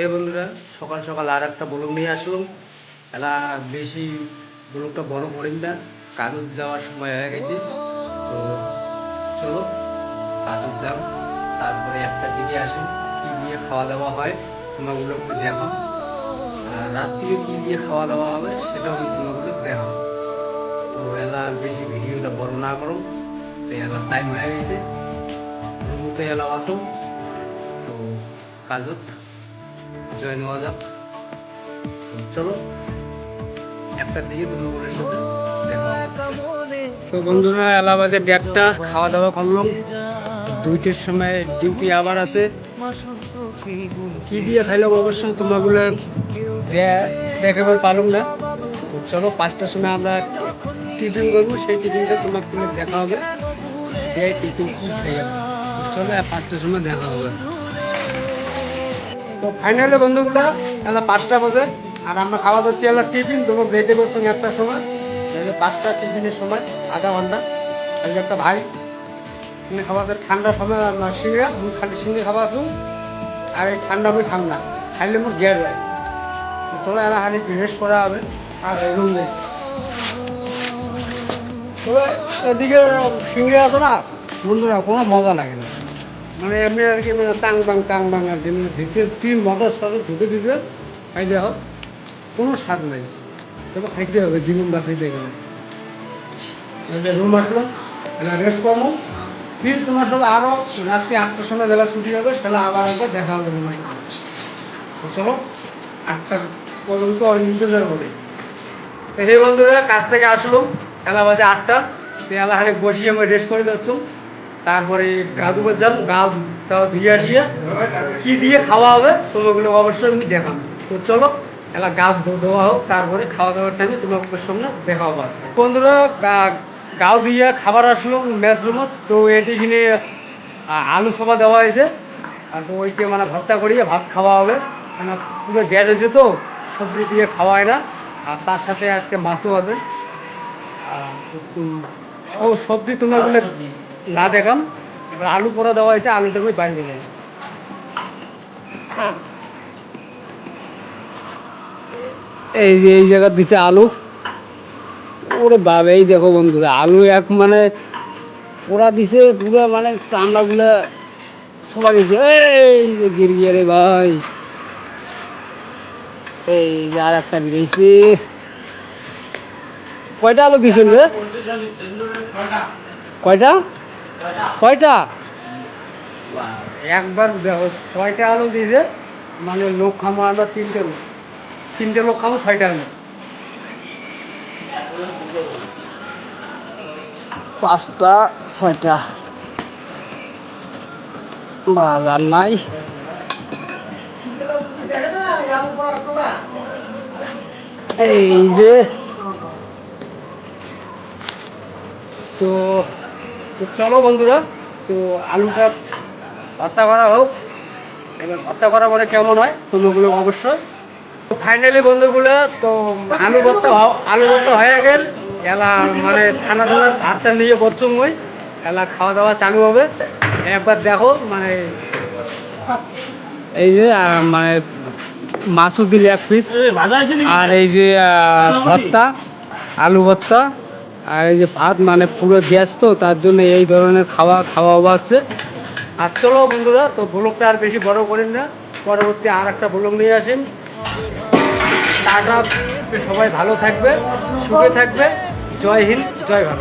এই বন্ধুরা সকাল সকাল আর একটা ব্লগ নিয়ে আসলাম। এলা বেশি ব্লগটা বড় করেন না, কাজত যাওয়ার সময় হয়ে গেছে। তো চলো কাজত যাও, তারপরে একটা দিকে আসেন কী দিয়ে খাওয়া দাওয়া হয় তোমাগুলো একটু দেখো, আর রাত্রিও কী দিয়ে খাওয়া দাওয়া হবে সেটাও আমি তোমাগুলো দেখো। তো এলা বেশি ভিডিওটা বড় না করো, তো এলা টাইম হয়ে গেছে, রুমতে এলা আসো। তো কাজত জয়েন হওয়া যাক। চলো একটার দিকে দুপুরের সাথে দেখা হবে। তো বন্ধুরা এলা বাজে 1:30, খাওয়া দাওয়া করলাম, 2টের সময় ডিউটি আবার আছে। কি দিয়ে খাইলাম অবশ্য তোমাগুলো দেখাবার পারুম না। তো চলো 5টার সময় আমরা টিফিন করবো, সেই টিফিনটা তোমাকে দেখা হবে। টিফিন কি খাই যাবে, চলো 5টার সময় দেখা হবে। তো ফাইনালি বন্ধুগুলা এলা 5টা বাজে, আর আমরা খাওয়া যাচ্ছি এলা টিফিন। তোমাকে যেতে বলছো 1টার সময়, 5টা টিফিনের সময় আধা ঘন্টা। এই যে একটা ভাই তুমি খাওয়া যায় ঠান্ডার সময় সিংড়া, আমি খালি সিংড়ে খাওয়া আসু, আর এই ঠান্ডা আমি খাম না, খাইলে মোট গ্যাস যায়। তো চলো এলা খালি রেস্ট করা হবে আর রুম যাই। তবে এদিকে সিংড়ে আছে না বন্ধুরা, কোনো মজা লাগে না, মানে এমনি আর কি, মানে টাং বাং আর কি, মানে ভিতরে 3 মটর সাথে ঢুকে দিতে খাইতে হোক, কোনো স্বাদ নেই। তবে খাইতে হবে জীবন বাঁচাইতে গেলে। রুম আসলো, এটা রেস্ট করবো, ফির তোমার সাথে আরও রাত্রি 8টার সময় জেলা ছুটি হবে, সেটা আবার একবার দেখা হবে রুমে। তো চলো 8টা পর্যন্ত ইন্তজার করি। এই বন্ধুরা কাজ থেকে আসলো, এলা বাজে 8টা, এলা হারে বসিয়ে আমি রেস্ট করে যাচ্ছ। তারপরে গা ধুবে যান, গা ধুয়ে আসিয়ে কি দিয়ে খাওয়া হবে তোমাগুলো অবশ্যই আমি দেখাবো। তো চলো এলা গা ধোয়া হোক, তারপরে খাওয়া দাওয়ার টাইমে তোমাদের সঙ্গে দেখা হবে। বন্ধুরা গাও দিয়ে খাবার আসলো ম্যাচ রুমত। তো এটিখানে আলু সবা দেওয়া হয়েছে, আর তো ওইকে মানে ভর্তা করিয়ে ভাত খাওয়া হবে। মানে পুরো গ্যাস হয়েছে, তো সবজি দিয়ে খাওয়া হয় না। আর তার সাথে আজকে মাছও আছে। সবজি তোমার বলে না দেখাম, এবার আলু পোড়া দেওয়া হয়েছে, আলুটা আমি বাইরে দিলাম। এই যে এই জায়গা দিছে আলু, ওরে বাবা এই দেখো বন্ধুরা আলু এক মানে পোড়া দিছে পুরো, মানে চামড়াগুলা সবা গেছে। এই যে গিয়ে রে ভাই, এই যে আর একটা বেরিয়েছে। কয়টা আলু দিছেন রে? কয়টা? 6টা। একবার দেখো 6টা আলু দিয়েছে, মানে লোক খামো আমরা 3টে লোক খামো 6টা আলু। 5টা 6টা বাজার নাই। এই যে তো চলো বন্ধুরা, তো আলুটা ভর্তা করা হোক। এবার ভর্তা করা পরে কেমন হয় তোমরা অবশ্যই। তো ফাইনালি বন্ধুগুলো, তো আলু ভর্তা হয়ে গেল। এলা মানে ছানা ভাতটা নিয়ে বচ্চম ওই এলা খাওয়া দাওয়া চালু হবে। একবার দেখো মানে এই যে মানে মাছও দিলে 1 পিস, আর এই যে ভর্তা, আলু ভর্তা, আর এই যে ভাত, মানে পুরো গ্যাস, তো তার জন্য এই ধরনের খাওয়া হচ্ছে। আর চলো বন্ধুরা, তো ব্লগটা আর বেশি বড় করেন না, পরবর্তী আর একটা ব্লগ নিয়ে আসেন। টাটা, সবাই ভালো থাকবে, সুখে থাকবে। জয় হিন্দ, জয় ভারত।